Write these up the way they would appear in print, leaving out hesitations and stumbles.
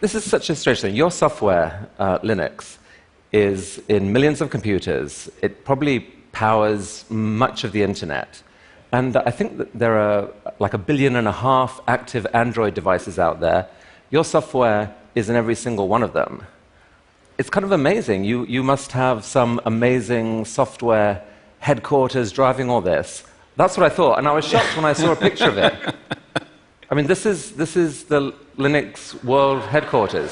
this is such a strange thing. Your software, Linux, is in millions of computers. It probably powers much of the internet. And I think that there are like 1.5 billion active Android devices out there. Your software is in every single one of them. It's kind of amazing. You must have some amazing software headquarters driving all this. That's what I thought, and I was shocked when I saw a picture of it. I mean, this is the Linux World Headquarters.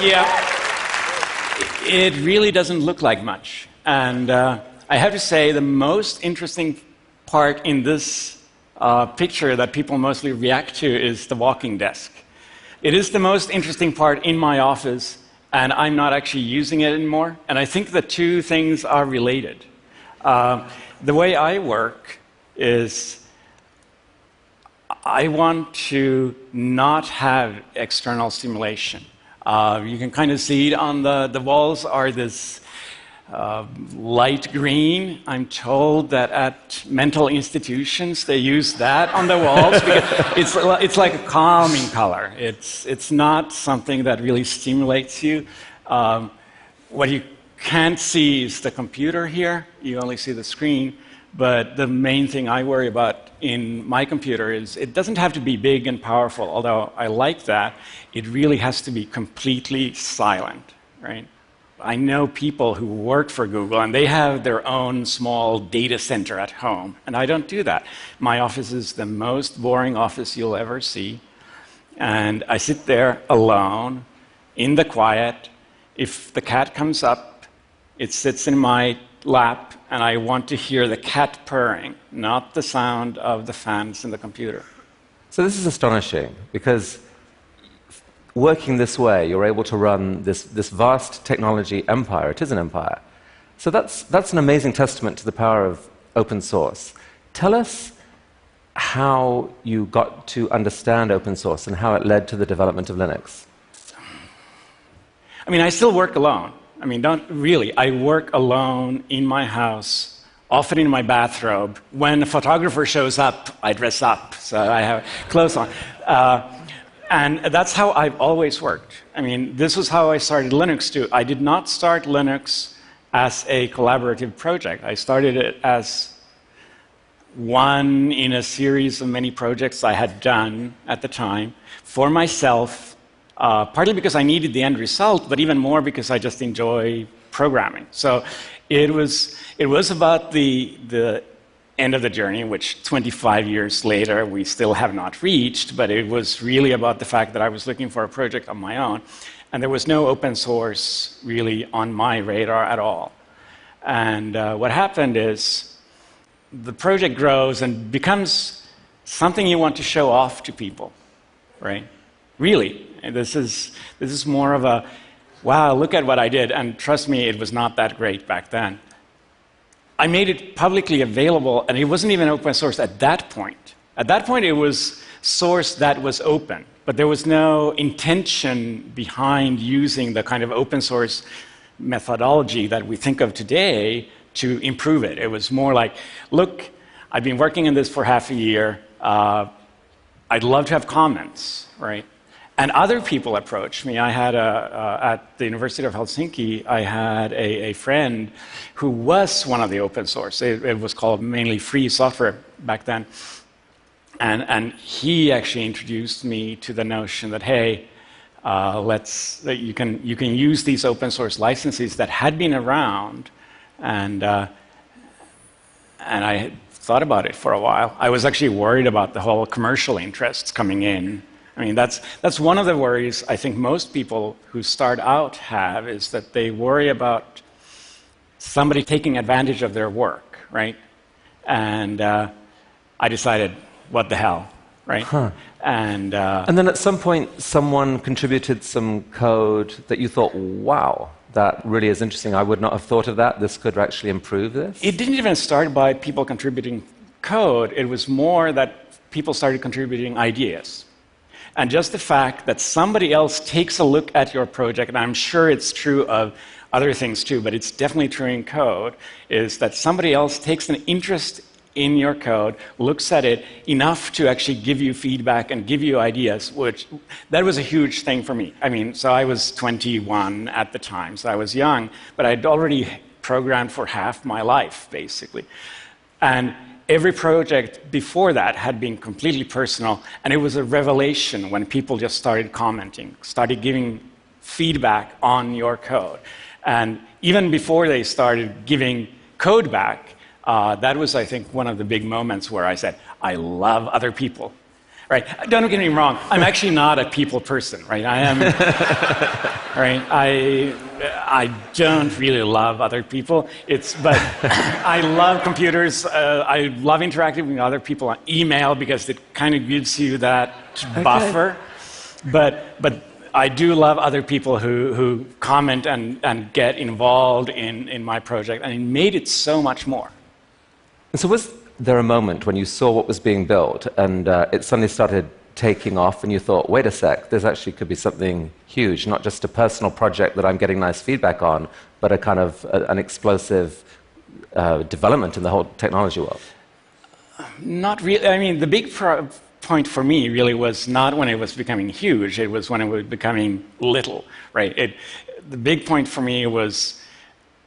Yeah, it really doesn't look like much. And I have to say, the most interesting part in this picture that people mostly react to is the walking desk. It is the most interesting part in my office, and I'm not actually using it anymore. And I think the two things are related. The way I work is I want to not have external stimulation. You can kind of see it on the walls are this light green. I'm told that at mental institutions they use that on the walls because it's like a calming color. It's not something that really stimulates you. What you can't see is the computer here. You only see the screen. But the main thing I worry about in my computer is it doesn't have to be big and powerful, although I like that. It really has to be completely silent, right? I know people who work for Google, and they have their own small data center at home, and I don't do that. My office is the most boring office you'll ever see, and I sit there alone, in the quiet. If the cat comes up, it sits in my lap, and I want to hear the cat purring, not the sound of the fans in the computer. So this is astonishing, because working this way, you're able to run this vast technology empire. It is an empire. So that's an amazing testament to the power of open source. Tell us how you got to understand open source and how it led to the development of Linux. I mean, I still work alone. I mean, I work alone in my house, often in my bathrobe. When a photographer shows up, I dress up, so I have clothes on. And that's how I've always worked. I mean, this was how I started Linux, too. I did not start Linux as a collaborative project. I started it as one in a series of many projects I had done at the time for myself, partly because I needed the end result, but even more because I just enjoy programming. So it was about the end of the journey, which 25 years later we still have not reached, but it was really about the fact that I was looking for a project on my own, and there was no open source really on my radar at all. And what happened is the project grows and becomes something you want to show off to people, right? Really. And this is more of a, wow, look at what I did, and trust me, it was not that great back then. I made it publicly available, and it wasn't even open source at that point. At that point, it was source that was open, but there was no intention behind using the kind of open source methodology that we think of today to improve it. It was more like, look, I've been working on this for half a year. I'd love to have comments, right? And other people approached me. I had at the University of Helsinki, I had a friend who was one of the open source. It was called mainly free software back then. And he actually introduced me to the notion that, hey, you can use these open source licenses that had been around, and I thought about it for a while. I was actually worried about the whole commercial interests coming in. I mean, that's one of the worries I think most people who start out have, is that they worry about somebody taking advantage of their work, right? And I decided, what the hell, right? Huh. And then at some point, someone contributed some code that you thought, wow, that really is interesting. I would not have thought of that. This could actually improve this. It didn't even start by people contributing code. It was more that people started contributing ideas. And just the fact that somebody else takes a look at your project, and I'm sure it's true of other things too, but it's definitely true in code, is that somebody else takes an interest in your code, looks at it enough to actually give you feedback and give you ideas, which that was a huge thing for me. I mean, so I was 21 at the time, so I was young, but I'd already programmed for half my life, basically. And every project before that had been completely personal, and it was a revelation when people just started commenting, started giving feedback on your code. And even before they started giving code back, that was, I think, one of the big moments where I said, I love other people. Right? Don't get me wrong, I'm actually not a people person, right? I am, right? I don't really love other people, but I love computers. I love interacting with other people on email because it kind of gives you that buffer. But I do love other people who comment and get involved in my project, and it made it so much more. And so was there a moment when you saw what was being built and it suddenly started taking off and you thought, wait a sec, this actually could be something huge, not just a personal project that I'm getting nice feedback on, but a kind of an explosive development in the whole technology world? Not really. I mean, the big point for me really was not when it was becoming huge, it was when it was becoming little, right? The big point for me was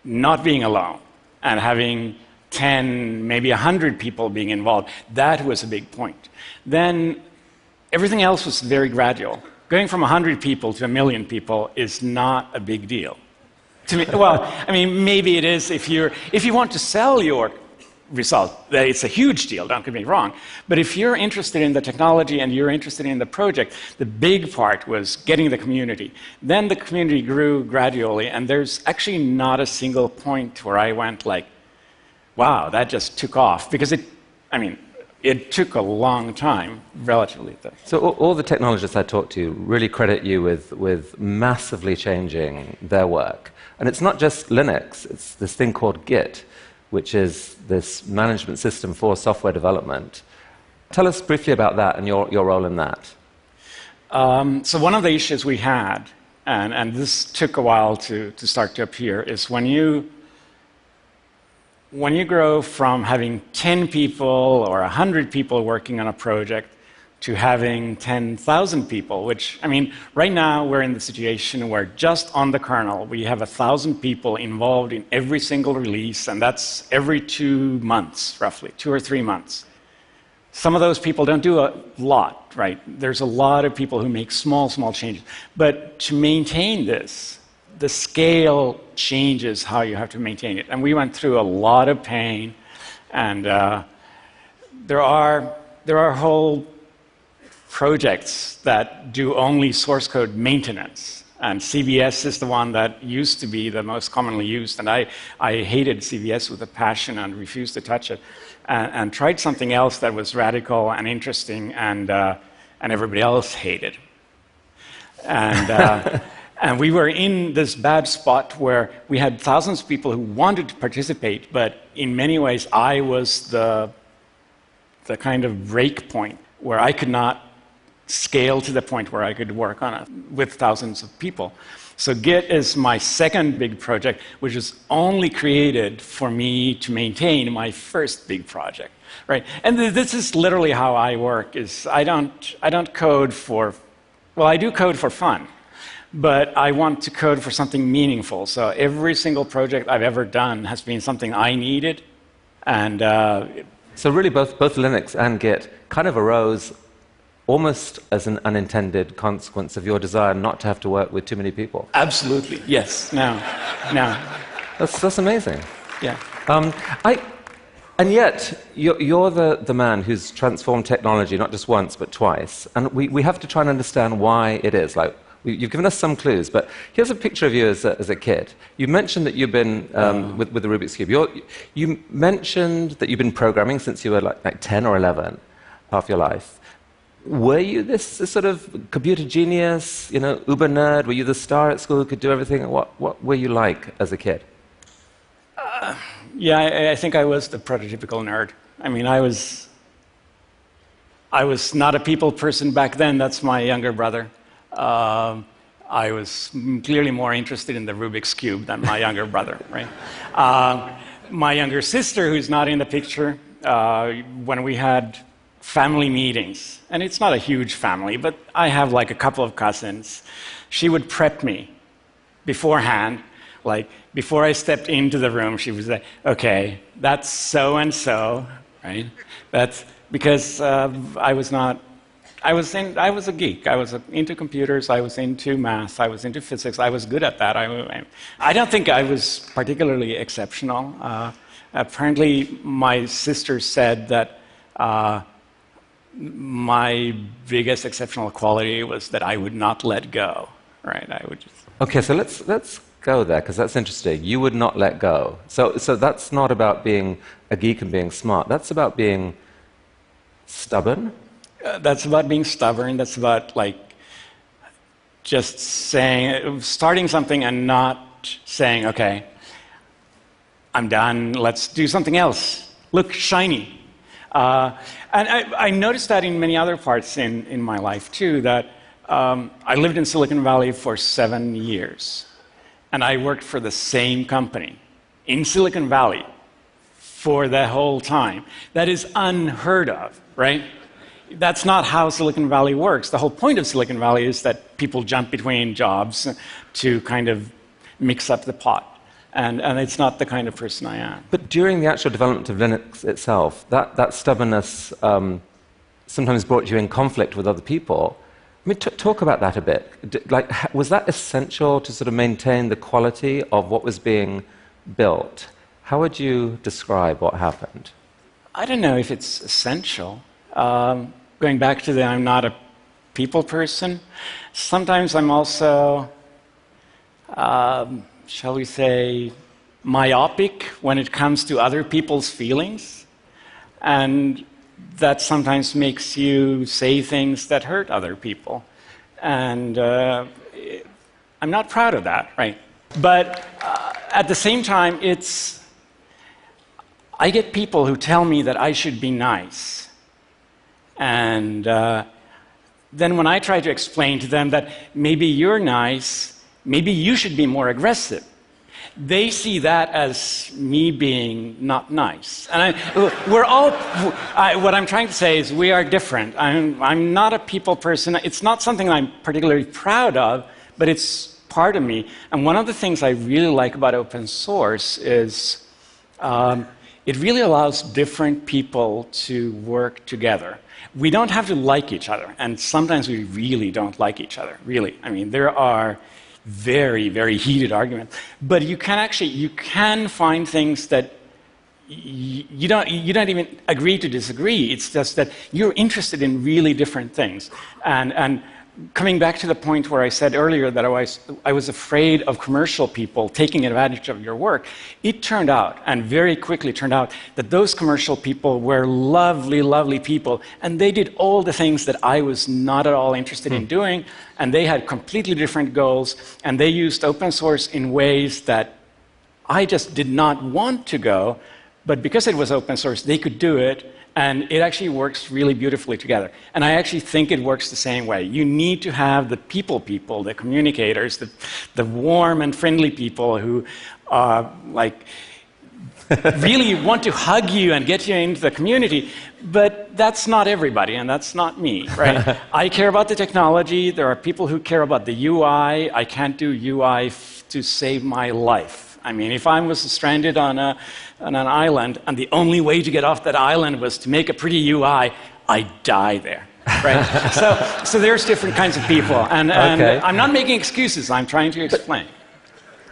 not being alone and having 10, maybe 100 people being involved. That was a big point. Then everything else was very gradual. Going from 100 people to 1 million people is not a big deal. To me, well, I mean, maybe it is if you want to sell your result, it's a huge deal, don't get me wrong. But if you're interested in the technology and you're interested in the project, the big part was getting the community. Then the community grew gradually, and there's actually not a single point where I went like, wow, that just took off. Because it took a long time, relatively. So all the technologists I talked to really credit you with massively changing their work. And it's not just Linux, it's this thing called Git, which is this management system for software development. Tell us briefly about that and your role in that. So one of the issues we had, and this took a while to start to appear, is when you grow from having 10 people or 100 people working on a project to having 10,000 people, which, I mean, right now we're in the situation where just on the kernel we have 1,000 people involved in every single release, and that's every 2 months, roughly, 2 or 3 months. Some of those people don't do a lot, right? There's a lot of people who make small changes. But to maintain this, the scale changes how you have to maintain it. And we went through a lot of pain, and there are whole projects that do only source code maintenance. And CVS is the one that used to be the most commonly used, and I hated CVS with a passion and refused to touch it, and tried something else that was radical and interesting, and everybody else hated. And and we were in this bad spot where we had thousands of people who wanted to participate, but in many ways I was the kind of break point where I could not scale to the point where I could work on it with thousands of people. So Git is my second big project, which is only created for me to maintain my first big project, right? And this is literally how I work. Is I don't code for, well, I do code for fun. But I want to code for something meaningful. So every single project I've ever done has been something I needed. And so really both Linux and Git kind of arose almost as an unintended consequence of your desire not to have to work with too many people. Absolutely, yes. Now. That's amazing. Yeah. And yet, you're the man who's transformed technology not just once, but twice. And we have to try and understand why it is. Like, you've given us some clues, but here's a picture of you as a kid. You mentioned that you've been, with the Rubik's Cube, you mentioned that you've been programming since you were like 10 or 11, half your life. Were you this sort of computer genius, uber nerd? Were you the star at school who could do everything? What were you like as a kid? Yeah, I think I was the prototypical nerd. I mean, I was not a people person back then. That's my younger brother. I was clearly more interested in the Rubik's Cube than my younger brother, right? My younger sister, who's not in the picture, when we had family meetings, and it's not a huge family, but I have like a couple of cousins, she would prep me beforehand. Like, before I stepped into the room, she would say, okay, that's so-and-so, right? That's because I was a geek. I was into computers, I was into math, I was into physics, I was good at that. I don't think I was particularly exceptional. Apparently, my sister said that my biggest exceptional quality was that I would not let go, right? I would just... Okay, so let's go there, because that's interesting. You would not let go. So that's not about being a geek and being smart. That's about being stubborn. That's about being stubborn. That's about just starting something and not saying, okay, I'm done, let's do something else. Look shiny. And I noticed that in many other parts in my life too, that I lived in Silicon Valley for 7 years. And I worked for the same company in Silicon Valley for the whole time. That is unheard of, right? That's not how Silicon Valley works. The whole point of Silicon Valley is that people jump between jobs to kind of mix up the pot. And it's not the kind of person I am. But during the actual development of Linux itself, that stubbornness sometimes brought you in conflict with other people. I mean, talk about that a bit. Was that essential to sort of maintain the quality of what was being built? How would you describe what happened? I don't know if it's essential. Going back to I'm not a people person. Sometimes I'm also, shall we say, myopic when it comes to other people's feelings. And that sometimes makes you say things that hurt other people. And I'm not proud of that, right? But at the same time, I get people who tell me that I should be nice. And then when I try to explain to them that maybe you're nice, maybe you should be more aggressive, they see that as me being not nice. And what I'm trying to say is we are different. I'm not a people person. It's not something I'm particularly proud of, but it's part of me. And one of the things I really like about open source is it really allows different people to work together. We don't have to like each other, and sometimes we really don't like each other, really. I mean, there are very, very heated arguments. But you can find things that you don't even agree to disagree. It's just that you're interested in really different things. And coming back to the point where I said earlier that I was afraid of commercial people taking advantage of your work, it turned out, and very quickly turned out, that those commercial people were lovely, lovely people, and they did all the things that I was not at all interested in doing, and they had completely different goals, and they used open source in ways that I just did not want to go, but because it was open source, they could do it, and it actually works really beautifully together. And I actually think it works the same way. You need to have the people, the communicators, the warm and friendly people who really want to hug you and get you into the community. But that's not everybody, and that's not me, right? I care about the technology. There are people who care about the UI. I can't do UI to save my life. I mean, if I was stranded on an island, and the only way to get off that island was to make a pretty UI, I'd die there, right? so there's different kinds of people, and Okay. I'm not making excuses. I'm trying to explain.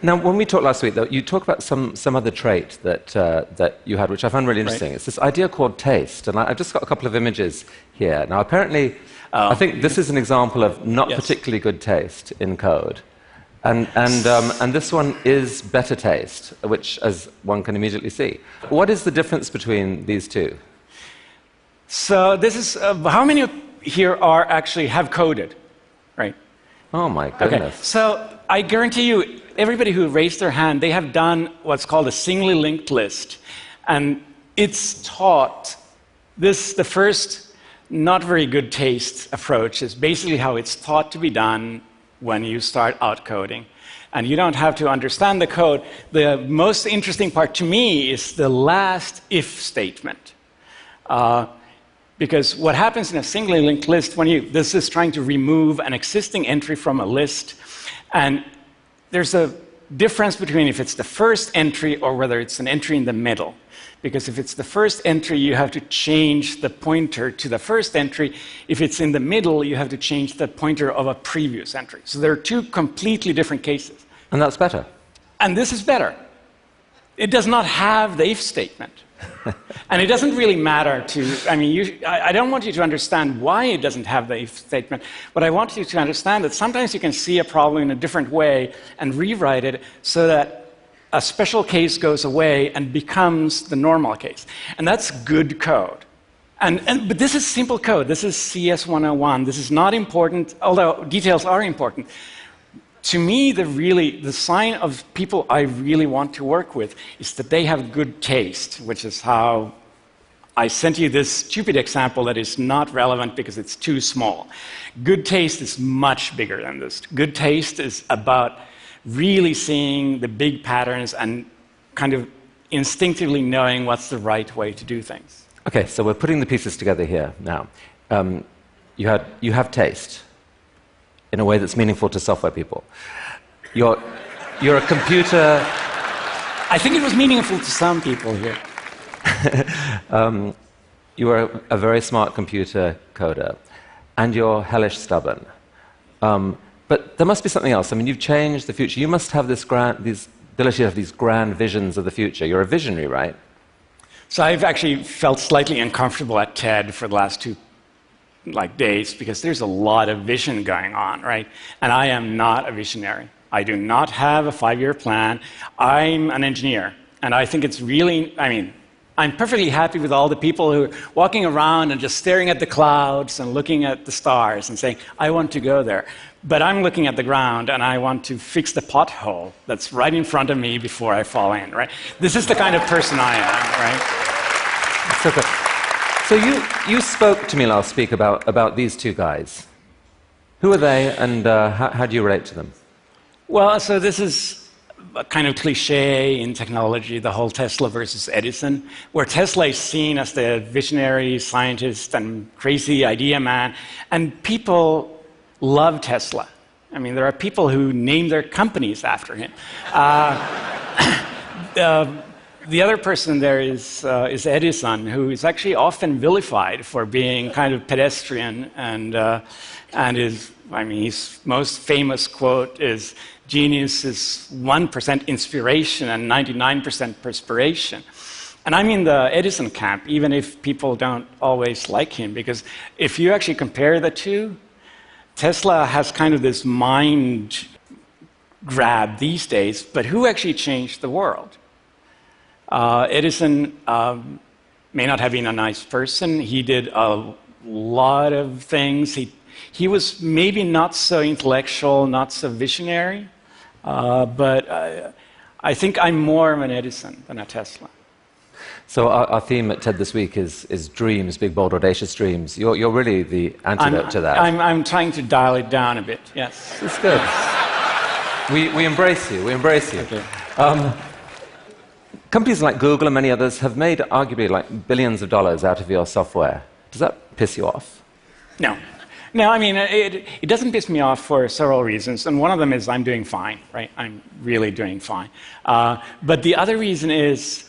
Now, when we talked last week, though, you talked about some other trait that you had, which I found really interesting. Right. It's this idea called taste, and I've just got a couple of images here. Now, apparently, I think this is an example of not particularly good taste in code. And this one is better taste, which, as one can immediately see. What is the difference between these two? So this is how many here have coded, right? Oh my goodness! Okay. So I guarantee you, everybody who raised their hand, they have done what's called a singly linked list, and it's taught. The first not very good taste approach is basically how it's taught to be done when you start out coding. And you don't have to understand the code. The most interesting part to me is the last if statement. Because what happens in a singly linked list, this is trying to remove an existing entry from a list, and there's a difference between if it's the first entry or whether it's an entry in the middle. Because if it's the first entry, you have to change the pointer to the first entry. If it's in the middle, you have to change the pointer of a previous entry. So there are two completely different cases. And that's better. And this is better. It does not have the if statement. And it doesn't really matter I don't want you to understand why it doesn't have the if statement, but I want you to understand that sometimes you can see a problem in a different way and rewrite it so that a special case goes away and becomes the normal case. And that's good code. But this is simple code. This is CS 101. This is not important, although details are important. To me, the sign of people I really want to work with is that they have good taste, which is how I sent you this stupid example that is not relevant because it's too small. Good taste is much bigger than this. Good taste is about really seeing the big patterns and kind of instinctively knowing what's the right way to do things. Okay, so we're putting the pieces together here now. You have taste in a way that's meaningful to software people. You're a computer... I think it was meaningful to some people here. You are a very smart computer coder, and you're hellish stubborn. But there must be something else. I mean, you've changed the future. You must have this ability to have these grand visions of the future. You're a visionary, right? So I've actually felt slightly uncomfortable at TED for the last 2 days because there's a lot of vision going on, right? And I am not a visionary. I do not have a 5-year plan. I'm an engineer. And I think it's really, I'm perfectly happy with all the people who are walking around and just staring at the clouds and looking at the stars and saying, I want to go there. But I'm looking at the ground and I want to fix the pothole that's right in front of me before I fall in, right? This is the kind of person I am, right? So good. So you spoke to me last week about these two guys. Who are they, and how do you relate to them? Well, so this is a kind of cliche in technology, the whole Tesla versus Edison, where Tesla is seen as the visionary scientist and crazy idea man, and people love Tesla. I mean, there are people who name their companies after him. The other person there is Edison, who is actually often vilified for being kind of pedestrian, and his most famous quote is, "Genius is 1% inspiration and 99% perspiration." And I'm in the Edison camp, even if people don't always like him, because if you actually compare the two, Tesla has kind of this mind grab these days, but who actually changed the world? Edison may not have been a nice person. He did a lot of things. He was maybe not so intellectual, not so visionary, but I think I'm more of an Edison than a Tesla. So our theme at TED this week is dreams, big, bold, audacious dreams. You're really the antidote to that. I'm trying to dial it down a bit, yes. It's good. We embrace you. We embrace you. Okay. Companies like Google and many others have made arguably billions of dollars out of your software. Does that piss you off? No. No, it doesn't piss me off for several reasons, and one of them is I'm doing fine, right? I'm really doing fine. But the other reason is,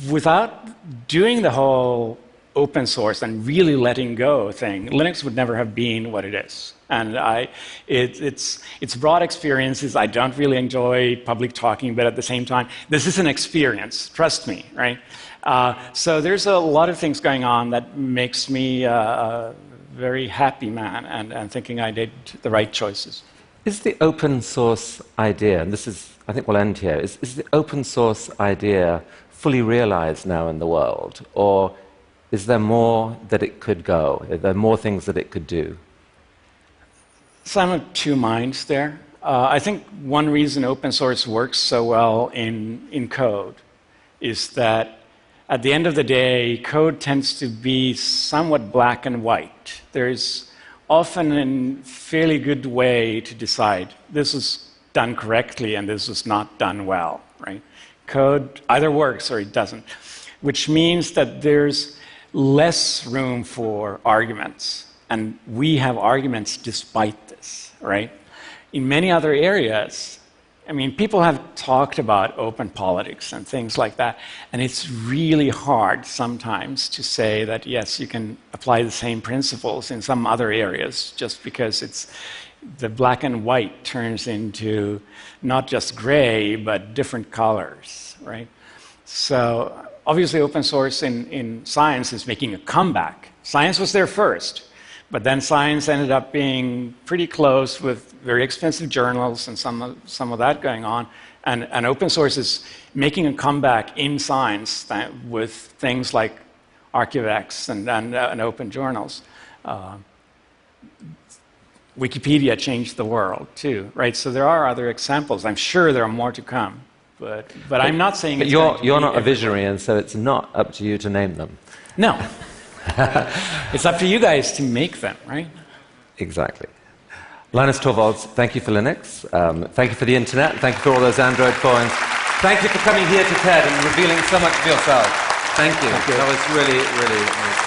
without doing the whole open source and really letting go thing, Linux would never have been what it is. And it's broad experiences. I don't really enjoy public talking, but at the same time, this is an experience, trust me, right? So there's a lot of things going on that makes me a very happy man and thinking I did the right choices. Is the open source idea, and this is, I think we'll end here, is the open source idea fully realized now in the world? Or is there more that it could go? Are there more things that it could do? So I'm of two minds there. I think one reason open source works so well in code is that at the end of the day, code tends to be somewhat black and white. There's often a fairly good way to decide this is done correctly and this is not done well, right? Code either works or it doesn't, which means that there's less room for arguments. And we have arguments despite this, right? In many other areas, I mean, people have talked about open politics and things like that, and it's really hard sometimes to say that, yes, you can apply the same principles in some other areas just because it's the black and white turns into not just gray, but different colors, right? So obviously open source in science is making a comeback. Science was there first, but then science ended up being pretty close with very expensive journals and some of that going on. And open source is making a comeback in science with things like ArchiveX and open journals. Wikipedia changed the world too, right? So there are other examples. I'm sure there are more to come, but I'm not saying. But you're not a visionary, and so it's not up to you to name them. No, it's up to you guys to make them, right? Exactly. Linus Torvalds, thank you for Linux. Thank you for the internet. Thank you for all those Android coins. Thank you for coming here to TED and revealing so much of yourself. Thank you. That was really, really amazing.